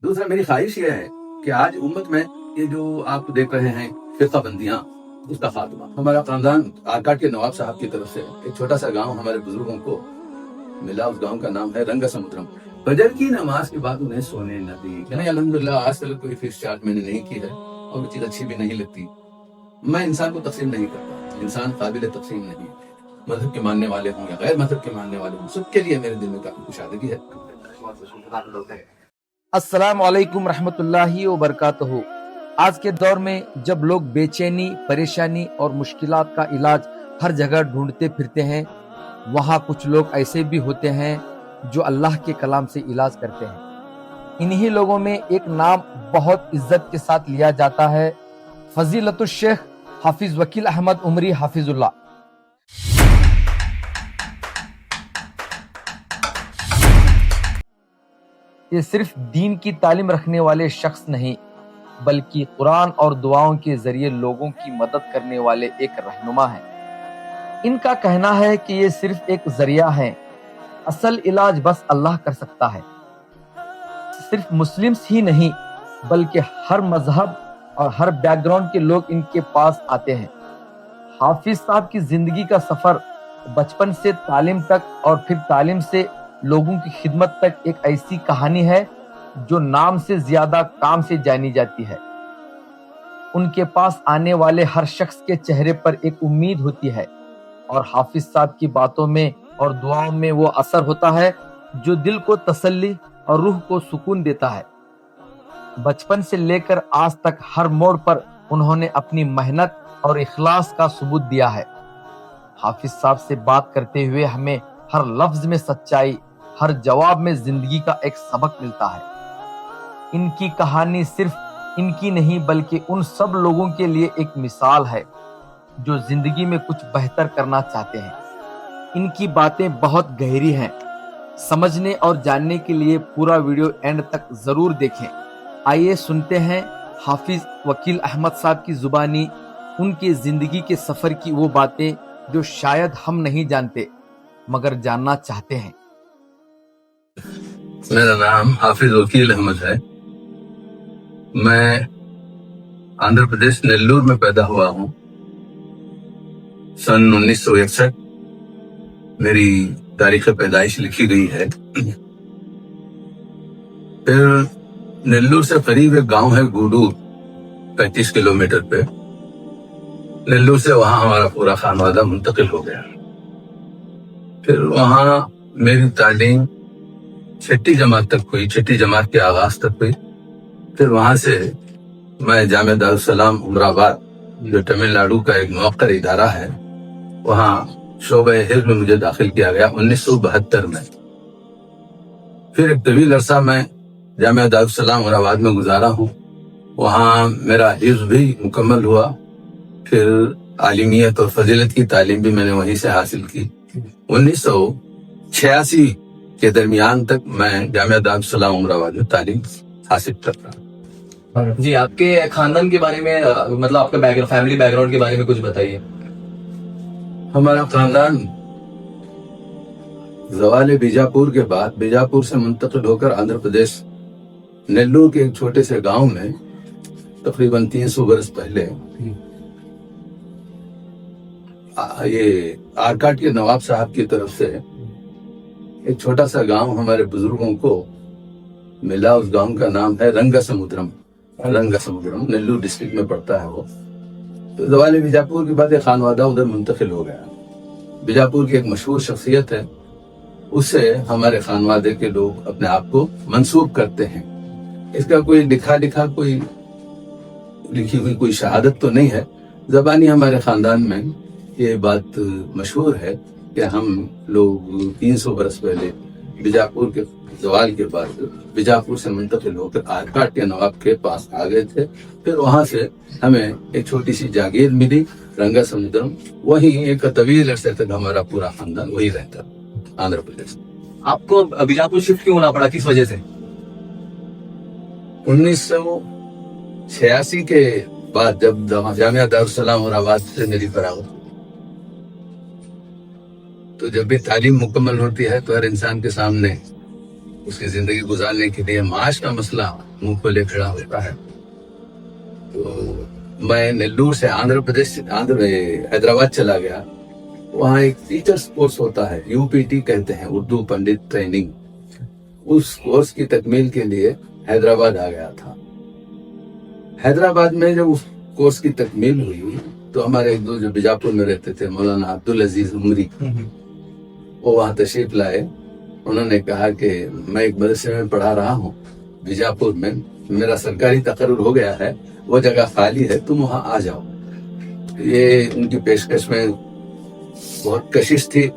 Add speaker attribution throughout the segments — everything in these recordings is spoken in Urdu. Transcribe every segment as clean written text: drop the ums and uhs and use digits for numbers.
Speaker 1: دوسرا میری خواہش یہ ہے کہ آج امت میں یہ جو آپ دیکھ رہے ہیں فرقہ بندیاں، اس کا خاتمہ۔ ہمارا خاندان آرکاٹ کے نواب صاحب کی طرف سے ایک چھوٹا سا گاؤں ہمارے بزرگوں کو ملا، اس گاؤں کا نام ہے رنگا سمدرم۔ فجر کی نماز کے بعد انہیں سونے نہ دی۔ نہیں، الحمدللہ آج تک کوئی فیس چارج میں نے نہیں کی ہے، اور وہ چیز اچھی بھی نہیں لگتی۔ میں انسان کو تقسیم نہیں کرتا، انسان قابل تقسیم نہیں ہے، مذہب کے ماننے والے ہوں یا غیر مذہب کے ماننے والے ہوں، سب کے لیے میرے دل میں کافی کشادگی ہے۔
Speaker 2: السلام علیکم رحمۃ اللہ وبرکاتہ۔ آج کے دور میں جب لوگ بے چینی، پریشانی اور مشکلات کا علاج ہر جگہ ڈھونڈتے پھرتے ہیں، وہاں کچھ لوگ ایسے بھی ہوتے ہیں جو اللہ کے کلام سے علاج کرتے ہیں۔ انہی لوگوں میں ایک نام بہت عزت کے ساتھ لیا جاتا ہے، فضیلت الشیخ حافظ وکیل احمد عمری حافظ اللہ۔ یہ صرف دین کی تعلیم رکھنے والے شخص نہیں، بلکہ قرآن اور دعاؤں کے ذریعے لوگوں کی مدد کرنے والے ایک رہنما ہیں۔ ان کا کہنا ہے کہ یہ صرف ایک ذریعہ ہے، اصل علاج بس اللہ کر سکتا ہے۔ صرف مسلمز ہی نہیں بلکہ ہر مذہب اور ہر بیک گراؤنڈ کے لوگ ان کے پاس آتے ہیں۔ حافظ صاحب کی زندگی کا سفر بچپن سے تعلیم تک اور پھر تعلیم سے لوگوں کی خدمت تک ایک ایسی کہانی ہے جو نام سے زیادہ کام سے جانی جاتی ہے۔ ان کے پاس آنے والے ہر شخص کے چہرے پر ایک امید ہوتی ہے، اور حافظ صاحب کی باتوں میں اور دعاؤں میں وہ اثر ہوتا ہے جو دل کو تسلی اور روح کو سکون دیتا ہے۔ بچپن سے لے کر آج تک ہر موڑ پر انہوں نے اپنی محنت اور اخلاص کا ثبوت دیا ہے۔ حافظ صاحب سے بات کرتے ہوئے ہمیں ہر لفظ میں سچائی، ہر جواب میں زندگی کا ایک سبق ملتا ہے۔ ان کی کہانی صرف ان کی نہیں بلکہ ان سب لوگوں کے لیے ایک مثال ہے جو زندگی میں کچھ بہتر کرنا چاہتے ہیں۔ ان کی باتیں بہت گہری ہیں، سمجھنے اور جاننے کے لیے پورا ویڈیو اینڈ تک ضرور دیکھیں۔ آئیے سنتے ہیں حافظ وکیل احمد صاحب کی زبانی ان کی زندگی کے سفر کی وہ باتیں جو شاید ہم نہیں جانتے مگر جاننا چاہتے ہیں۔
Speaker 1: میرا نام حافظ وکیل احمد ہے۔ میں آندھرا پردیش نیلور میں پیدا ہوا ہوں۔ سن 1961 میری تاریخ پیدائش لکھی گئی ہے۔ پھر نیلور سے قریب ایک گاؤں ہے گوڈور، 35 کلومیٹر پہ۔ نیلور سے وہاں ہمارا پورا خانوادہ منتقل ہو گیا۔ پھر وہاں میری تعلیم چھٹی جماعت تک ہوئی، چھٹی جماعت کے آغاز تک ہوئی۔ پھر وہاں سے میں جامعہ دارالسلام عمرآباد، جو تمل ناڈو کا ایک موقر ادارہ ہے، وہاں شعبہ حفظ میں مجھے داخل کیا گیا 1972 میں۔ پھر ایک طویل عرصہ میں جامعہ دارالسلام عمرآباد میں گزارا ہوں، وہاں میرا حفظ بھی مکمل ہوا۔ پھر عالمیت اور فضیلت کی تعلیم بھی میں نے وہیں سے حاصل کی۔ 1986 کے درمیان تک میں جامعہ دارالسلام عمرآباد میں تعلیم حاصل کرتا ہوں۔
Speaker 3: جی، آپ کے خاندان کے بارے میں، مطلب آپ کا فیملی بیک گراؤنڈ کے بارے میں کچھ بتائیے۔
Speaker 1: ہمارا خاندان زوال بیجاپور کے بعد بیجاپور سے منتقل ہو کر آندھرا پردیش نیلور کے ایک چھوٹے سے گاؤں میں تقریباً 300 برس پہلے یہ آرکاٹ کے نواب صاحب کی طرف سے ایک چھوٹا سا گاؤں ہمارے بزرگوں کو ملا، اس گاؤں کا نام ہے رنگا سمدرم۔ رنگا سمدرم نیلور ڈسٹرکٹ میں پڑتا ہے وہ۔ تو زوال بیجاپور کے بعد ایک خانوادہ ادھر منتقل ہو گیا۔ بیجاپور کی ایک مشہور شخصیت ہے، اس سے ہمارے خانوادے کے لوگ اپنے آپ کو منسوب کرتے ہیں۔ اس کا کوئی لکھی ہوئی کوئی شہادت تو نہیں ہے، زبانی ہمارے خاندان میں یہ بات مشہور ہے کہ ہم لوگ 300 برس پہلے بیجاپور کے زوال کے بعد بیجاپور سے منتقل ہو کر آرکاٹ کے نواب کے پاس آ گئے تھے۔ پھر وہاں سے ہمیں ایک چھوٹی سی جاگیر ملی رنگا سمدرم، وہیں ایک طویل عرصے تک ہمارا پورا خاندان وہی رہتا آندھرا پردیش۔
Speaker 3: آپ کو بیجاپور شفٹ کیوں ہونا پڑا، کس وجہ سے؟
Speaker 1: 1986 کے بعد جب جامعہ دارالسلام عمرآباد سے میری فراغت، تو جب بھی تعلیم مکمل ہوتی ہے تو ہر انسان کے سامنے اس کی زندگی گزارنے کے لیے معاش کا مسئلہ منہ کھولے کھڑا ہوتا ہے. تو میں نیلور سے حیدرآباد چلا گیا. وہاں ایک ٹیچرز کورس ہوتا ہے, UPT کہتے ہیں, اردو پنڈت ٹریننگ. اس کورس کی تکمیل کے لیے حیدرآباد آ گیا تھا. حیدرآباد میں جب اس کورس کی تکمیل ہوئی تو ہمارے ایک دو جو بیجاپور میں رہتے تھے, مولانا عبدالعزیز عمری, وہ وہاں تشریف لائے. انہوں نے کہا کہ میں ایک مدرسے میں پڑھا رہا ہوں بیجاپور میں, میرا سرکاری تقرر ہو گیا ہے, وہ جگہ خالی ہے, تم وہاں آ جاؤ. یہ ان کی پیشکش میں بہت کشش تھی.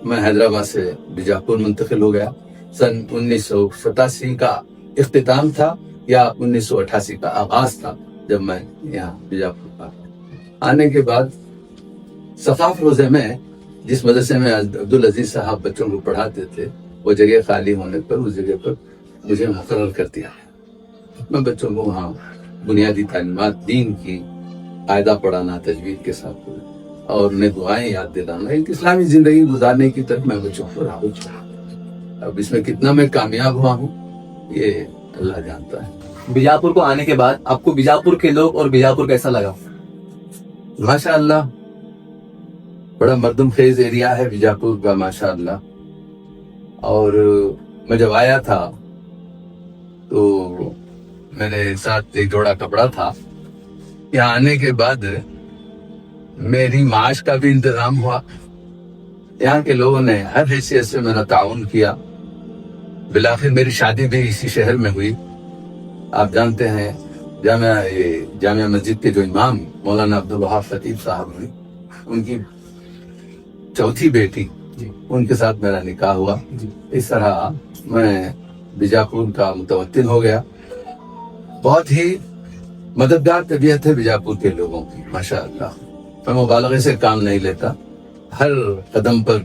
Speaker 1: میں حیدرآباد سے بیجاپور منتقل ہو گیا. سن 1987 کا اختتام تھا یا 1988 کا آغاز تھا جب میں یہاں بیجاپور کا. آنے کے بعد ثقاف روزے میں جس مدرسے میں عبدالعزیز صاحب بچوں کو پڑھاتے تھے, وہ جگہ خالی ہونے پر اس جگہ پر مجھے مقرر کر دیا. میں بچوں کو وہاں بنیادی تعلیمات دین کی قاعدہ پڑھانا تجوید کے ساتھ, اور انہیں دعائیں یاد دلانا, ایک اسلامی زندگی گزارنے کی طرف میں بچوں کو راغب ہوا. اب اس میں کتنا میں کامیاب ہوا ہوں یہ اللہ جانتا ہے.
Speaker 3: بیجاپور کو آنے کے بعد آپ کو بیجاپور کے لوگ اور بیجاپور کیسا لگا؟
Speaker 1: ماشاء اللہ بڑا مردم خیز ایریا ہے بیجاپور کا, ماشاء اللہ. اور میں جب آیا تھا تو میرے ساتھ ایک جوڑا کپڑا تھا. یہاں آنے کے بعد میری معاش کا بھی انتظام ہوا. یہاں کے لوگوں نے ہر حیثیت سے میرا تعاون کیا. بالآخر میری شادی بھی اسی شہر میں ہوئی. آپ جانتے ہیں جامعہ مسجد کے جو امام مولانا عبدالوہاب خطیب صاحب ہوئی, ان کی چوتھی بیٹی, ان کے ساتھ میرا نکاح ہوا. اس طرح میں بیجاپور کا متوطن ہو گیا. بہت ہی مددگار طبیعت ہے بیجاپور کے لوگوں کی, ماشاء اللہ. میں مبالغے سے کام نہیں لیتا. ہر قدم پر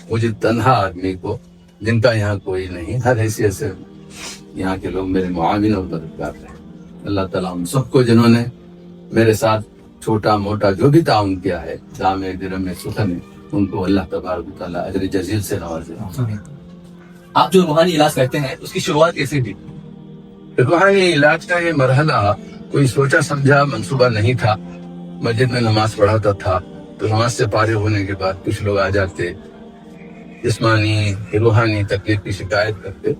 Speaker 1: مجھے تنہا آدمی کو, جن کا یہاں کوئی نہیں, ہر حیثیت سے یہاں کے لوگ میرے معاون اور مددگار رہے. اللہ تعالیٰ ہم سب کو جنہوں نے میرے ساتھ چھوٹا موٹا جو بھی تعاون کیا ہے, دام درم سخن, ان کو اللہ تبارک و تعالیٰ اجر جزیل سے نوازے.
Speaker 3: آپ جو روحانی علاج کرتے ہیں اس کی شروعات کیسے تھی؟
Speaker 1: روحانی علاج کا یہ مرحلہ کوئی سوچا سمجھا منصوبہ نہیں تھا. مسجد میں نماز پڑھاتا تھا تو نماز سے فارغ ہونے کے بعد کچھ لوگ آ جاتے, جسمانی روحانی تکلیف کی شکایت کرتے,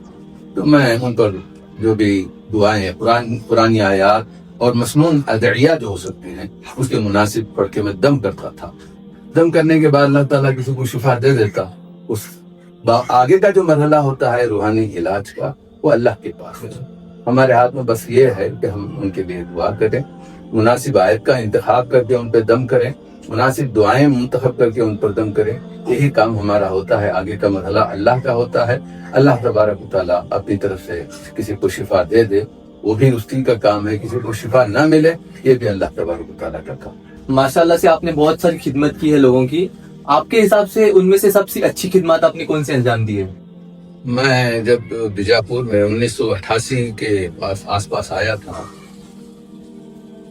Speaker 1: تو میں ان پر جو بھی دعائیں, قرآنی آیات اور مسنون ادعیہ جو ہو سکتے ہیں اس کے مناسب پڑھ کے میں دم کرتا تھا. دم کرنے کے بعد اللہ تعالیٰ کسی کو شفا دے دیتا. اس آگے کا جو مرحلہ ہوتا ہے روحانی علاج کا, وہ اللہ کے پاس ہے. ہمارے ہاتھ میں بس یہ ہے کہ ہم ان کے لیے دعا کریں, مناسب آیت کا انتخاب کر کے ان پہ دم کریں, مناسب دعائیں منتخب کر کے ان پر دم کریں. یہی کام ہمارا ہوتا ہے. آگے کا مرحلہ اللہ کا ہوتا ہے. اللہ تبارک و تعالیٰ اپنی طرف سے کسی کو شفا دے دے, وہ بھی اس کا کام ہے. کسی کو شفا نہ ملے, یہ بھی اللہ تبارک و تعالیٰ کا کام.
Speaker 3: ماشاءاللہ سے آپ نے بہت ساری خدمت کی ہے لوگوں کی. آپ کے حساب سے ان میں سے سب سے اچھی خدمات آپ نے کون سے انجام دی ہے؟
Speaker 1: میں جب بیجاپور میں 1988 کے آس پاس آیا تھا,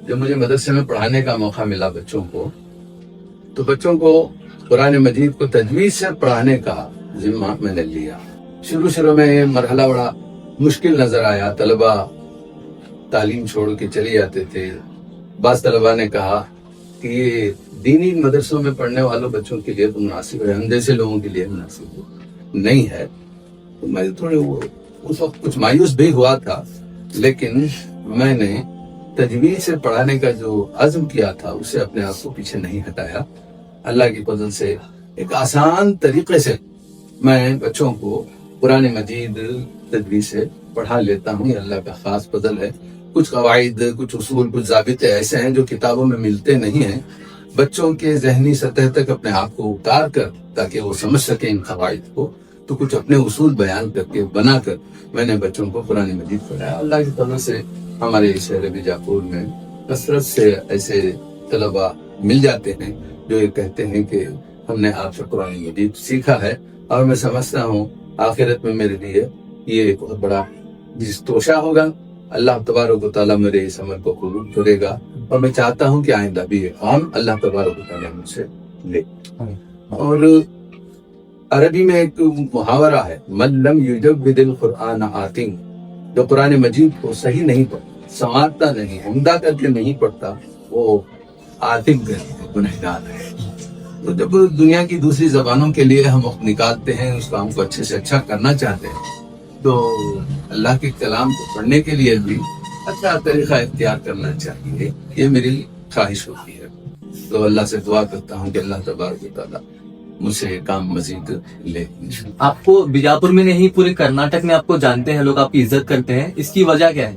Speaker 1: جب مجھے مدرسے میں پڑھانے کا موقع ملا بچوں کو, تو بچوں کو قرآن مجید کو تجوید سے پڑھانے کا ذمہ میں نے لیا. شروع میں یہ مرحلہ بڑا مشکل نظر آیا. طلبہ تعلیم چھوڑ کے چلے جاتے تھے. بعض طلبہ نے کہا کہ یہ دینی مدرسوں میں پڑھنے والوں بچوں کے لیے تو مناسب ہے, ہم جیسے لوگوں کے لیے مناسب نہیں ہے. تو میں تھوڑے اس وقت کچھ مایوس بھی ہوا تھا, لیکن میں نے تجوید سے پڑھانے کا جو عزم کیا تھا اسے اپنے آپ کو پیچھے نہیں ہٹایا. اللہ کی فضل سے ایک آسان طریقے سے میں بچوں کو قرآن مجید تجوید سے پڑھا لیتا ہوں. یہ اللہ کا خاص فضل ہے. کچھ قواعد, کچھ اصول, کچھ ضابطے ایسے ہیں جو کتابوں میں ملتے نہیں ہیں. بچوں کے ذہنی سطح تک اپنے آپ کو اتار کر تاکہ وہ سمجھ سکیں ان قواعد کو, تو کچھ اپنے اصول بیان کر کے بنا کر میں نے بچوں کو قرآن مجید پڑھایا. اللہ کی فضل سے ہمارے شہر بیجاپور میں کثرت سے ایسے طلبہ مل جاتے ہیں جو یہ کہتے ہیں کہ ہم نے آپ سے قرآن مجید سیکھا ہے, اور میں سمجھتا ہوں آخرت میں میرے لیے یہ ایک بہت بڑا توشہ ہوگا. اللہ تبارک و تعالیٰ میرے اس عمل کو قبول کرے گا, اور میں چاہتا ہوں کہ آئندہ بھی یہ کام اللہ تبارک و تعالیٰ مجھ سے لے. اور عربی میں ایک محاورہ ہے، من لم یجود القرآن آتن، جو قرآن مجید کو صحیح نہیں پڑھتا، سنوارتا نہیں، عمدہ کر کے نہیں پڑھتا، وہ آتم گنہگار ہے۔ تو جب دنیا کی دوسری زبانوں کے لیے ہم وقت نکالتے ہیں، اس کام کو اچھے سے اچھا کرنا چاہتے ہیں، تو اللہ کے کلام کو پڑھنے کے لیے بھی اچھا طریقہ اختیار کرنا چاہیے، یہ میری خواہش ہوتی ہے۔ تو اللہ سے دعا کرتا ہوں کہ اللہ تبارک و تعالیٰ مجھ سے یہ کام مزید لے۔
Speaker 3: آپ کو بیجاپور میں نہیں پورے کرناٹک میں آپ کو جانتے ہیں لوگ، آپ کی عزت کرتے ہیں، اس کی وجہ کیا ہے؟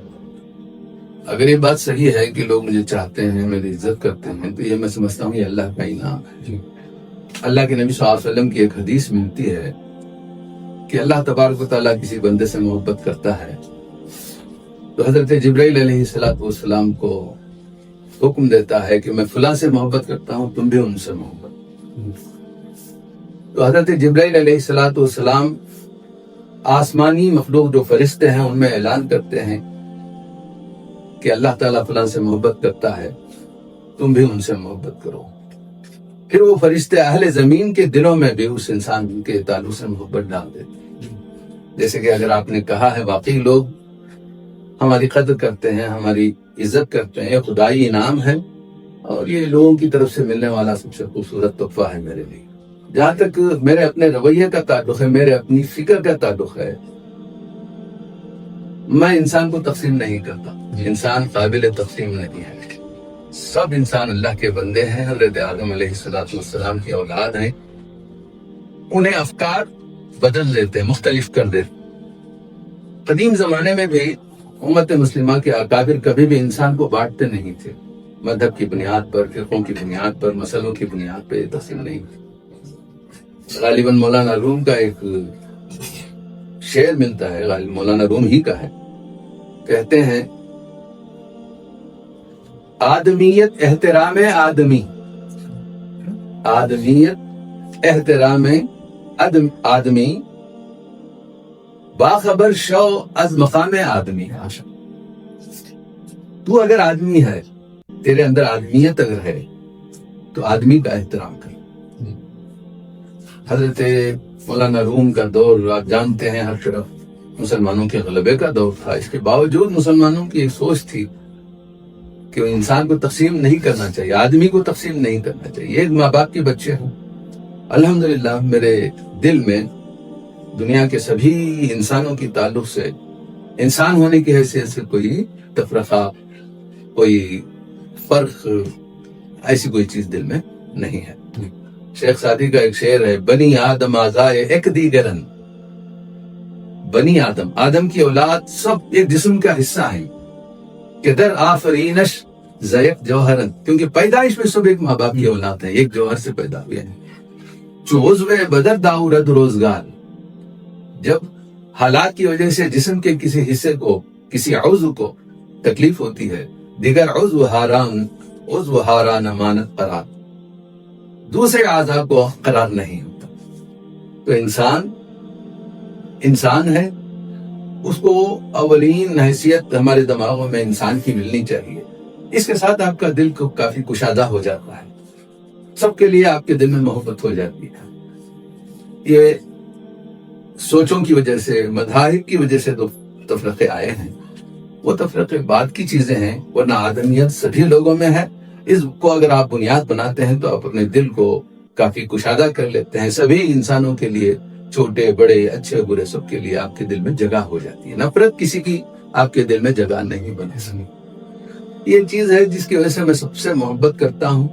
Speaker 1: اگر یہ بات صحیح ہے کہ لوگ مجھے چاہتے ہیں، میری عزت کرتے ہیں، تو یہ میں سمجھتا ہوں یہ اللہ کا انعام ہے۔ اللہ کے نبی صلی اللہ علیہ وسلم کی ایک حدیث ملتی ہے کہ اللہ تبارک و تعالیٰ کسی بندے سے محبت کرتا ہے تو حضرت جبرائیل علیہ السلام کو حکم دیتا ہے کہ میں فلاں سے محبت کرتا ہوں، تم بھی ان سے محبت۔ تو حضرت جبرائیل علیہ السلام آسمانی مخلوق جو فرشتے ہیں ان میں اعلان کرتے ہیں کہ اللہ تعالیٰ فلاں سے محبت کرتا ہے، تم بھی ان سے محبت کرو۔ پھر وہ فرشتے اہل زمین کے دلوں میں بھی اس انسان کے تعلق سے محبت ڈال دیتے ہیں۔ جیسے کہ اگر آپ نے کہا ہے واقعی لوگ ہماری قدر کرتے ہیں، ہماری عزت کرتے ہیں، یہ خدائی انعام ہے اور یہ لوگوں کی طرف سے ملنے والا سب سے خوبصورت تحفہ ہے میرے لیے۔ جہاں تک میرے اپنے رویے کا تعلق ہے، میرے اپنی فکر کا تعلق ہے، میں انسان کو تقسیم نہیں کرتا، انسان قابل تقسیم نہیں ہے۔ سب انسان اللہ کے بندے ہیں، حضرت آدم علیہ السلام کی اولاد ہیں، انہیں افکار بدل دیتے، مختلف کر دیتے۔ قدیم زمانے میں بھی امت مسلمہ کے اکابر کبھی بھی انسان کو بانٹتے نہیں تھے، مذہب کی بنیاد پر، فرقوں کی بنیاد پر، مسئلوں کی بنیاد پر تقسیم نہیں تھے۔ غالباً مولانا روم کا ایک شعر ملتا ہے، غالباً مولانا روم ہی کا ہے، کہتے ہیں آدمیت احترام آدمی، آدمیت احترام آدمی، باخبر شو از مقام آدمی۔ تو اگر آدمی ہے، تیرے اندر آدمیت اگر ہے تو آدمی کا احترام کر۔ حضرت مولانا روم کا دور آپ جانتے ہیں، ہر طرف مسلمانوں کے غلبے کا دور تھا، اس کے باوجود مسلمانوں کی ایک سوچ تھی کہ انسان کو تقسیم نہیں کرنا چاہیے، آدمی کو تقسیم نہیں کرنا چاہیے۔ ایک ماں باپ کے بچے ہوں، الحمدللہ میرے دل میں دنیا کے سبھی انسانوں کی تعلق سے، انسان ہونے کی حیثیت سے کوئی تفرقہ، کوئی فرق، ایسی کوئی چیز دل میں نہیں ہے۔ شیخ سعدی کا ایک شعر ہے، بنی آدم آزائے ایک دیگرن، بنی آدم، آدم کی اولاد سب ایک جسم کا حصہ ہیں، کہ در آفرینش زیق جوہرن، کیونکہ پیدائش میں سب ایک ماں باپ کی اولاد ہیں، ایک جوہر سے پیدا ہوئے ہیں۔ چو عضو بدر داورد روزگار، جب حالات کی وجہ سے جسم کے کسی حصے کو، کسی عضو کو تکلیف ہوتی ہے، دیگر عضو حاران امانت قرار، دوسرے اعضاء کو قرار نہیں ہوتا۔ تو انسان ہے، اس کو اولین حیثیت ہمارے دماغوں میں انسان کی ملنی چاہیے۔ اس کے ساتھ آپ کا دل کو کافی کشادہ ہو جاتا ہے، سب کے لیے آپ کے دل میں محبت ہو جاتی ہے۔ یہ سوچوں کی وجہ سے، مذاہب کی وجہ سے تو تفرقے آئے ہیں، وہ تفرقے بعد کی چیزیں ہیں، ورنہ آدمیت سبھی لوگوں میں ہے۔ اس کو اگر آپ بنیاد بناتے ہیں تو آپ اپنے دل کو کافی کشادہ کر لیتے ہیں، سبھی انسانوں کے لیے، چھوٹے بڑے، اچھے برے، سب کے لیے آپ کے دل میں جگہ ہو جاتی ہے۔ نفرت کسی کی آپ کے دل میں جگہ نہیں بنے سکتی۔ یہ چیز ہے جس کی وجہ سے میں سب سے محبت کرتا ہوں،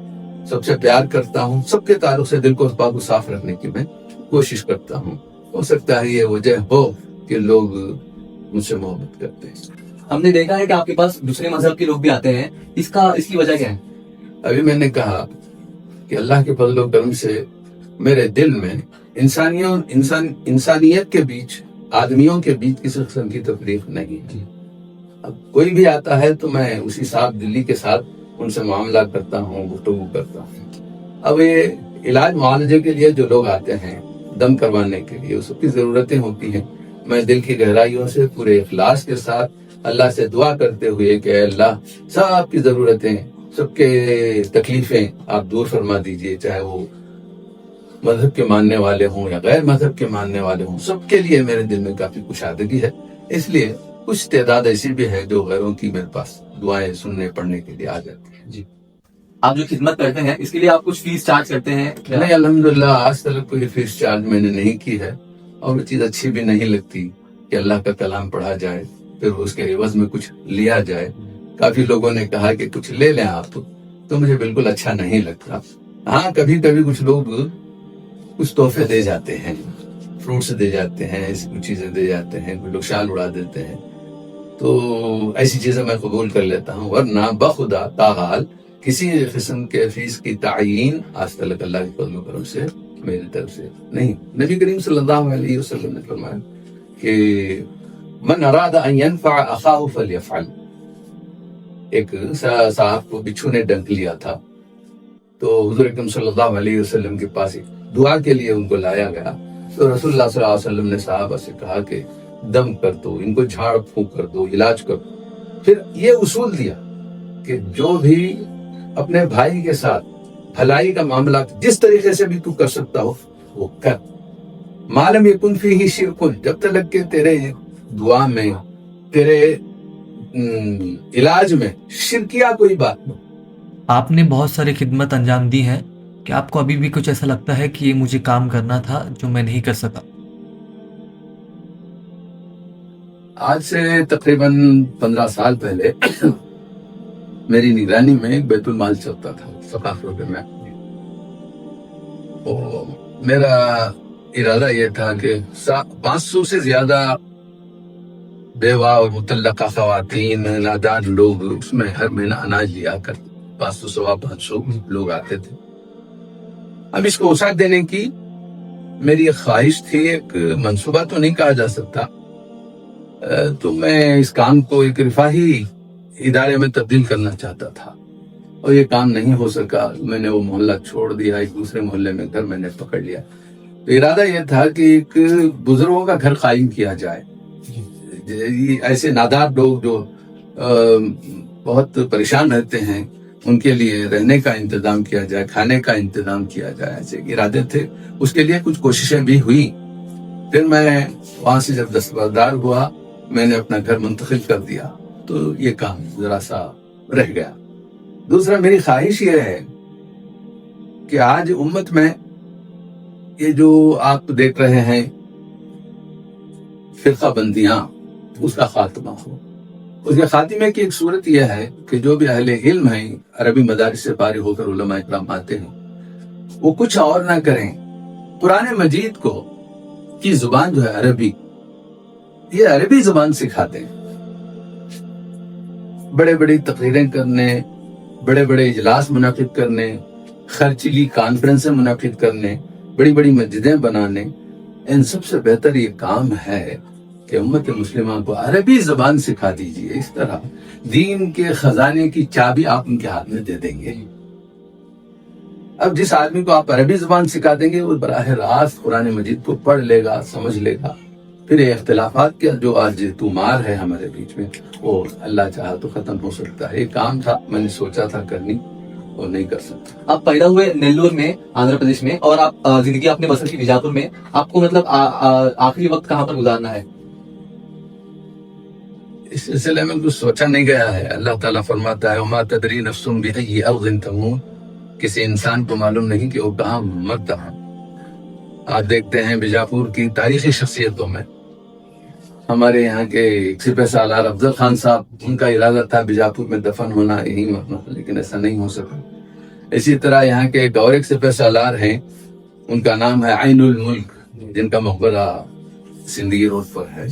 Speaker 1: سب سے پیار کرتا ہوں، سب کے تعلق سے دل کو پاک و صاف رکھنے کی میں کوشش کرتا ہوں۔ ہو سکتا ہے یہ وجہ ہو کہ لوگ مجھ سے محبت کرتے ہیں۔
Speaker 3: ہم نے دیکھا ہے کہ آپ کے پاس دوسرے مذہب کے لوگ بھی آتے ہیں، اس کی وجہ کیا ہے؟
Speaker 1: ابھی میں نے کہا کہ اللہ کے فضل و کرم سے میرے دل میں انسانیت کے بیچ، آدمیوں کے بیچ کسی قسم کی تفریق نہیں ہے۔ اب کوئی بھی آتا ہے تو میں اسی صاف دلی کے ساتھ ان سے معاملہ کرتا ہوں، گفتگو کرتا ہوں۔ اب یہ علاج معالجے کے لیے جو لوگ آتے ہیں، دم کروانے کے لیے، اس کی ضرورتیں ہوتی ہیں، میں دل کی گہرائیوں سے پورے اخلاص کے ساتھ اللہ سے دعا کرتے ہوئے کہ اے اللہ، سب کی ضرورتیں، سب کے تکلیفیں آپ دور فرما دیجئے، چاہے وہ مذہب کے ماننے والے ہوں یا غیر مذہب کے ماننے والے ہوں، سب کے لیے میرے دل میں کافی کشادگی ہے. اس لیے کچھ تعداد ایسی بھی ہے جو غیروں کی میرے پاس دعائیں سننے پڑھنے کے لیے آ جاتی ہے.
Speaker 3: جی. آپ جو خدمت کرتے ہیں اس کے لیے آپ کچھ فیس چارج کرتے ہیں؟
Speaker 1: نہیں، الحمدللہ آج تک کوئی فیس چارج میں نے نہیں کی ہے، اور وہ چیز اچھی بھی نہیں لگتی کہ اللہ کا کلام پڑھا جائے پھر اس کے عوض میں کچھ لیا جائے. کافی لوگوں نے کہا کہ کچھ لے لیں آپ، تو مجھے بالکل اچھا نہیں لگتا. ہاں کبھی کبھی کچھ لوگ کچھ تحفے دے جاتے ہیں، فروٹس دے جاتے ہیں، ایسی کچھ چیزیں دے جاتے ہیں، کچھ لوگ شال اڑا دیتے ہیں، تو ایسی چیزیں میں قبول کر لیتا ہوں. ورنہ بخدا تاحال کسی قسم کے فیس کی تعیین آج تک اللہ کے فضل و کرم سے میری طرف سے نہیں. نبی کریم صلی اللہ علیہ وسلم نے فرمایا کہ من اراد ان ينفع اخاه فليفعل. ایک صاحب کو بچھو نے ڈنک لیا تھا، تو حضور اکرم صلی اللہ علیہ وسلم کے پاس دعا کے لیے ان کو لایا گیا. تو رسول اللہ صلی اللہ علیہ وسلم نے صحابہ سے کہا کہ دم کر دو، ان کو جھاڑ پھونک کر دو، علاج کر دو. پھر یہ اصول دیا کہ جو بھی اپنے بھائی کے ساتھ بھلائی کا معاملہ جس طریقے سے بھی تو کر سکتا ہو وہ کر. معلوم یکن فیہ شرک، جب تک کہ تیرے دعا میں، تیرے علاج میں شرکیہ کوئی بات نہیں.
Speaker 4: آپ نے بہت ساری خدمت انجام دی ہیں، کہ آپ کو ابھی بھی کچھ ایسا لگتا ہے کہ یہ مجھے کام کرنا تھا جو میں نہیں کر سکا؟
Speaker 1: آج سے تقریباً 15 سال پہلے میری نگرانی میں ایک بیت المال چلتا تھا ثقافت میں. میرا ارادہ یہ تھا کہ 500 سے زیادہ بیوہ اور مطلقہ خواتین، نادار لوگ اس میں ہر مہینہ اناج لیا کرتے. 500 سوا 500 لوگ آتے تھے. اب اس کو وسعت دینے کی میری ایک خواہش تھی، ایک منصوبہ تو نہیں کہا جا سکتا. تو میں اس کام کو ایک رفاہی ادارے میں تبدیل کرنا چاہتا تھا، اور یہ کام نہیں ہو سکا. میں نے وہ محلہ چھوڑ دیا، ایک دوسرے محلے میں گھر میں نے پکڑ لیا. تو ارادہ یہ تھا کہ ایک بزرگوں کا گھر قائم کیا جائے. ایسے نادار لوگ جو بہت پریشان رہتے ہیں ان کے لیے رہنے کا انتظام کیا جائے، کھانے کا انتظام کیا جائے، ایسے ارادے تھے. اس کے لیے کچھ کوششیں بھی ہوئی. پھر میں وہاں سے جب دستبردار ہوا میں نے اپنا گھر منتقل کر دیا، تو یہ کام ذرا سا رہ گیا. دوسرا میری خواہش یہ ہے کہ آج امت میں یہ جو آپ دیکھ رہے ہیں فرقہ بندیاں، اس کا خاتمہ ہو. اس کے خاتمے کی ایک صورت یہ ہے کہ جو بھی اہل علم ہیں، عربی مدارس سے فارغ ہو کر علماء اکرام آتے ہیں، وہ کچھ اور نہ کریں، قرآن مجید کو کی زبان جو ہے عربی، یہ عربی زبان سکھاتے ہیں. بڑے بڑی تقریریں کرنے، بڑے بڑے اجلاس منعقد کرنے، خرچیلی کانفرنسیں منعقد کرنے، بڑی بڑی مسجدیں بنانے، ان سب سے بہتر یہ کام ہے کہ امت مسلمہ کو عربی زبان سکھا دیجئے. اس طرح دین کے خزانے کی چابی آپ ان کے ہاتھ میں دے دیں گے. اب جس آدمی کو آپ عربی زبان سکھا دیں گے وہ براہ راست قرآن مجید کو پڑھ لے گا، سمجھ لے گا. پھر یہ اختلافات کا جو آج تومار ہے ہمارے بیچ میں، وہ اللہ چاہا تو ختم ہو سکتا ہے. یہ کام تھا، میں نے سوچا تھا کرنی، اور نہیں کر سکتا.
Speaker 3: آپ پیدا ہوئے نیلور میں، آندھرا پردیش میں، اور آپ زندگی اپنے بسر کی بیجاپور میں. آپ کو مطلب آخری وقت کہاں پر گزارنا ہے؟
Speaker 1: اس سلسلے میں کچھ سوچا نہیں گیا ہے. اللہ تعالیٰ فرماتا ہے وَمَا تَدْرِي نَفْسٌ بِأَيِّ أَرْضٍ تَمُوتُ. کسی انسان کو معلوم نہیں کہ وہ کہاں مرتا ہے. آپ دیکھتے ہیں بیجاپور کی تاریخی شخصیتوں میں ہمارے یہاں کے سپہ سالار افضل خان صاحب، ان کا ارادہ تھا بیجاپور میں دفن ہونا، یہی لیکن ایسا نہیں ہو سکا. اسی طرح یہاں کے ایک اور ایک سپہ سالار ہیں، ان کا نام ہے عین الملک، جن کا مقبرہ زندگی روڈ پر ہے.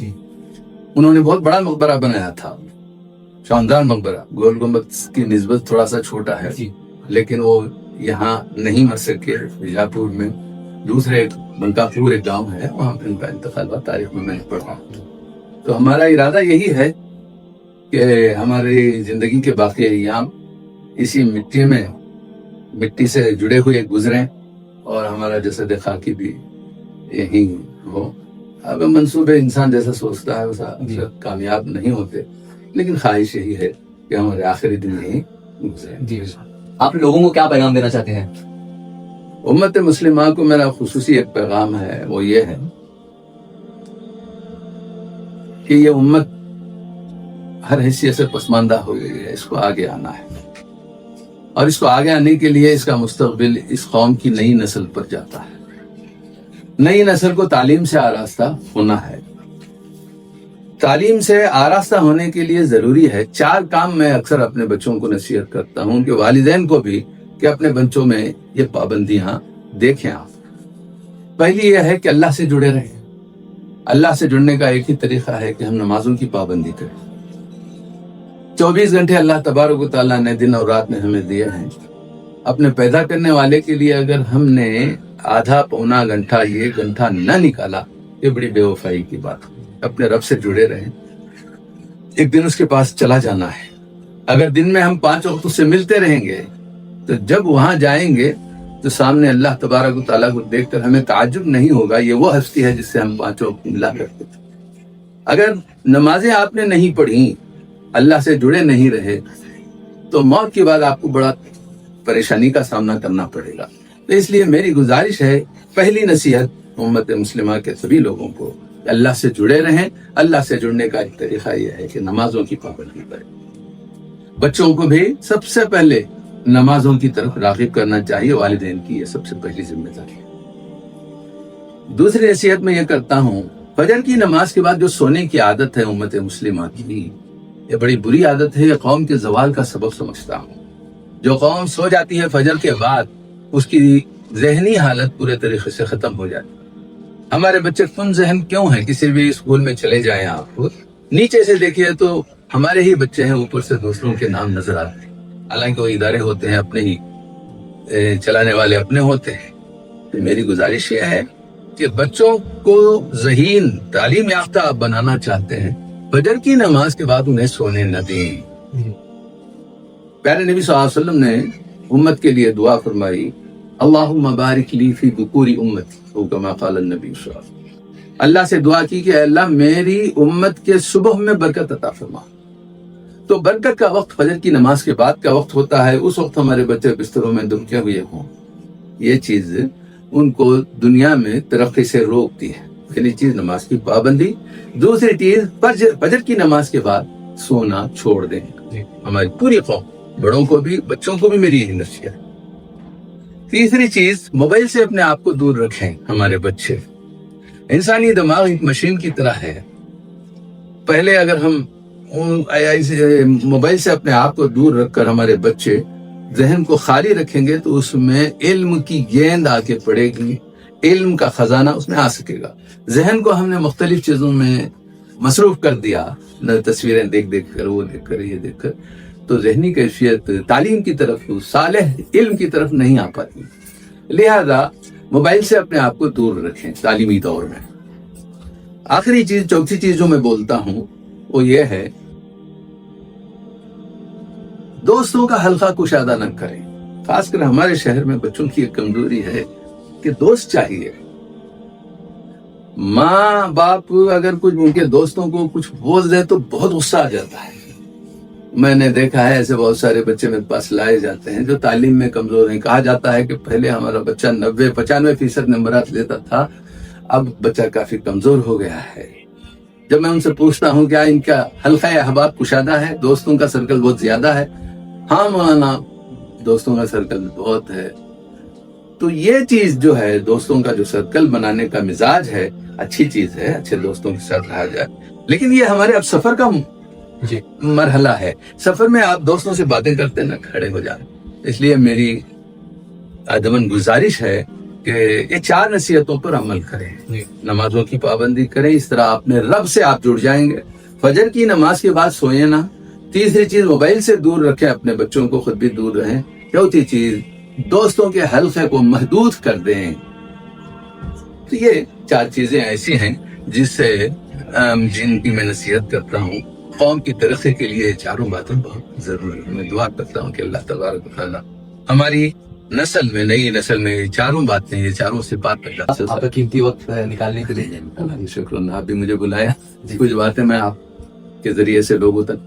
Speaker 1: انہوں نے بہت بڑا مقبرہ بنایا تھا، شاندار مقبرہ، گول گنبد کی نسبت تھوڑا سا چھوٹا ہے، لیکن وہ یہاں نہیں مر سکے. بیجاپور میں دوسرے بنکاپور ایک گاؤں ہے، وہاں پہ ان کا انتقال ہوا. تاریخ میں نے پڑھا. تو ہمارا ارادہ یہی ہے کہ ہماری زندگی کے باقی ایام اسی مٹی سے جڑے ہوئے گزریں، اور ہمارا جسد خاکی بھی یہی ہو. اب منصوبے انسان جیسا سوچتا ہے ویسا کامیاب نہیں ہوتے، لیکن خواہش یہی ہے کہ ہمارے آخری دن یہی گزریں.
Speaker 3: جی، آپ لوگوں کو کیا پیغام دینا چاہتے ہیں؟
Speaker 1: امت مسلمہ کو میرا خصوصی ایک پیغام ہے، وہ یہ ہے کہ یہ امت ہر حیثیت سے پسماندہ ہو گئی ہے، اس کو آگے آنا ہے، اور اس کو آگے آنے کے لیے اس کا مستقبل اس قوم کی نئی نسل پر جاتا ہے۔ نئی نسل کو تعلیم سے آراستہ ہونا ہے۔ تعلیم سے آراستہ ہونے کے لیے ضروری ہے 4 کام میں اکثر اپنے بچوں کو نصیحت کرتا ہوں کہ والدین کو بھی کہ اپنے بچوں میں یہ پابندیاں دیکھیں آپ۔ پہلی یہ ہے کہ اللہ سے جڑے رہیں۔ اللہ سے جڑنے کا ایک ہی طریقہ ہے کہ ہم نمازوں کی پابندی کریں۔ 24 گھنٹے اللہ تبارک و تعالیٰ نے دن اور رات میں ہمیں دیے ہیں۔ اپنے پیدا کرنے والے کے لیے اگر ہم نے آدھا پونا گھنٹہ 1 گھنٹہ نہ نکالا، یہ بڑی بے وفائی کی بات ہے۔ اپنے رب سے جڑے رہیں، ایک دن اس کے پاس چلا جانا ہے۔ اگر دن میں ہم 5 وقت اس سے ملتے رہیں گے تو جب وہاں جائیں گے تو سامنے اللہ تبارک و تعالیٰ کو دیکھ کر ہمیں تعجب نہیں ہوگا، یہ وہ ہستی ہے جس سے ہم 5 وقت ملا کرتے تھے۔ اگر نمازیں آپ نے نہیں پڑھی، اللہ سے جڑے نہیں رہے، تو موت کے بعد آپ کو بڑا پریشانی کا سامنا کرنا پڑے گا۔ تو اس لیے میری گزارش ہے، پہلی نصیحت امت مسلمہ کے سبھی لوگوں کو، اللہ سے جڑے رہیں۔ اللہ سے جڑنے کا ایک طریقہ یہ ہے کہ نمازوں کی پابندی کریں۔ بچوں کو بھی سب سے پہلے نمازوں کی طرف راغب کرنا چاہیے، والدین کی یہ سب سے پہلی ذمہ داری ہے۔ دوسری نصیحت میں یہ کرتا ہوں، فجر کی نماز کے بعد جو سونے کی عادت ہے امت مسلمہ کی، یہ بڑی بری عادت ہے، یہ قوم کے زوال کا سبب سمجھتا ہوں۔ جو قوم سو جاتی ہے فجر کے بعد، اس کی ذہنی حالت پورے طریقے سے ختم ہو جاتی ہے۔ ہمارے بچے کن ذہن کیوں ہیں؟ کسی بھی اسکول میں چلے جائیں آپ، نیچے سے دیکھیے تو ہمارے ہی بچے ہیں، اوپر سے دوسروں کے نام نظر آتے ہیں۔ حالانکہ وہ ادارے ہوتے ہیں اپنے ہی، چلانے والے اپنے ہوتے ہیں۔ تو میری گزارش یہ ہے کہ بچوں کو ذہین تعلیم یافتہ آپ بنانا چاہتے ہیں، فجر کی نماز کے بعد انہیں سونے نہ دیں۔ پیارے نبی صلی اللہ علیہ وسلم نے امت کے لیے دعا فرمائی، اللہم بارک لی فی بکور امتی، او کما قال النبی صلی اللہ علیہ وسلم۔ اللہ سے دعا کی کہ اے اللہ میری امت کے صبح میں برکت عطا فرما۔ تو برکت کا وقت فجر کی نماز کے بعد کا وقت ہوتا ہے، اس وقت ہمارے بچے بستروں میں دبکے ہوئے ہوں، یہ چیز ان کو دنیا میں ترقی سے روکتی ہے۔ پہلی چیز نماز کی پابندی، دوسری چیز فجر کی نماز کے بعد سونا چھوڑ دیں۔ ہماری پوری قوم، بڑوں کو بھی بچوں کو بھی میری یہی نصیحت ہے۔ تیسری چیز، موبائل سے اپنے آپ کو دور رکھیں۔ ہمارے بچے، انسانی دماغ ایک مشین کی طرح ہے۔ پہلے اگر ہم موبائل سے اپنے آپ کو دور رکھ کر ہمارے بچے ذہن کو خالی رکھیں گے تو اس میں علم کی گیند آ کے پڑے گی، علم کا خزانہ اس میں آ سکے گا۔ ذہن کو ہم نے مختلف چیزوں میں مصروف کر دیا، نہ تصویریں دیکھ دیکھ کر، وہ دیکھ کر، یہ دیکھ کر، تو ذہنی کیفیت تعلیم کی طرف، صالح علم کی طرف نہیں آ پاتی۔ لہذا موبائل سے اپنے آپ کو دور رکھیں تعلیمی دور میں۔ آخری چیز، چوتھی چیز جو میں بولتا ہوں وہ یہ ہے، دوستوں کا حلقہ کشادہ نہ کریں۔ خاص کر ہمارے شہر میں بچوں کی ایک کمزوری ہے کہ دوست چاہیے۔ ماں باپ اگر کچھ ان کے دوستوں کو کچھ بول دے تو بہت غصہ آ جاتا ہے۔ میں نے دیکھا ہے ایسے بہت سارے بچے میرے پاس لائے جاتے ہیں جو تعلیم میں کمزور ہیں۔ کہا جاتا ہے کہ پہلے ہمارا بچہ 90-95% نمبرات لیتا تھا، اب بچہ کافی کمزور ہو گیا ہے۔ جب میں ان سے پوچھتا ہوں کیا ان کا حلقہ احباب کشادہ ہے، دوستوں کا سرکل بہت زیادہ ہے؟ ہاں مولانا، دوستوں کا سرکل بہت ہے۔ تو یہ چیز جو ہے، دوستوں کا جو سرکل بنانے کا مزاج ہے، اچھی چیز ہے، اچھے دوستوں کے ساتھ رہا جائے، لیکن یہ ہمارے اب سفر کا مرحلہ ہے۔ سفر میں آپ دوستوں سے باتیں کرتے نہ کھڑے ہو جائیں۔ اس لیے میری آدمن گزارش ہے کہ یہ 4 نصیحتوں پر عمل کریں۔ نمازوں کی پابندی کریں، اس طرح اپنے رب سے آپ جڑ جائیں گے۔ فجر کی نماز کے بعد سوئیں نہ۔ تیسری چیز، موبائل سے دور رکھیں اپنے بچوں کو، خود بھی دور رہیں۔ چوتھی چیز، دوستوں کے حلقے کو محدود کر دیں۔ تو یہ 4 چیزیں ایسی ہیں جس سے جن کی میں نصیحت کرتا ہوں۔ قوم کی ترقی کے لیے 4 باتیں بہت ضروری ہیں۔ میں دعا کرتا ہوں کہ اللہ تبارک و تعالیٰ ہماری نسل میں، نئی نسل میں یہ 4 باتیں، یہ 4 صفات پیدا سے
Speaker 3: آپ کا قیمتی وقت نکالنے کے لیے
Speaker 1: شکر، آپ بھی مجھے بلایا، کچھ باتیں میں آپ کے ذریعے سے لوگوں تک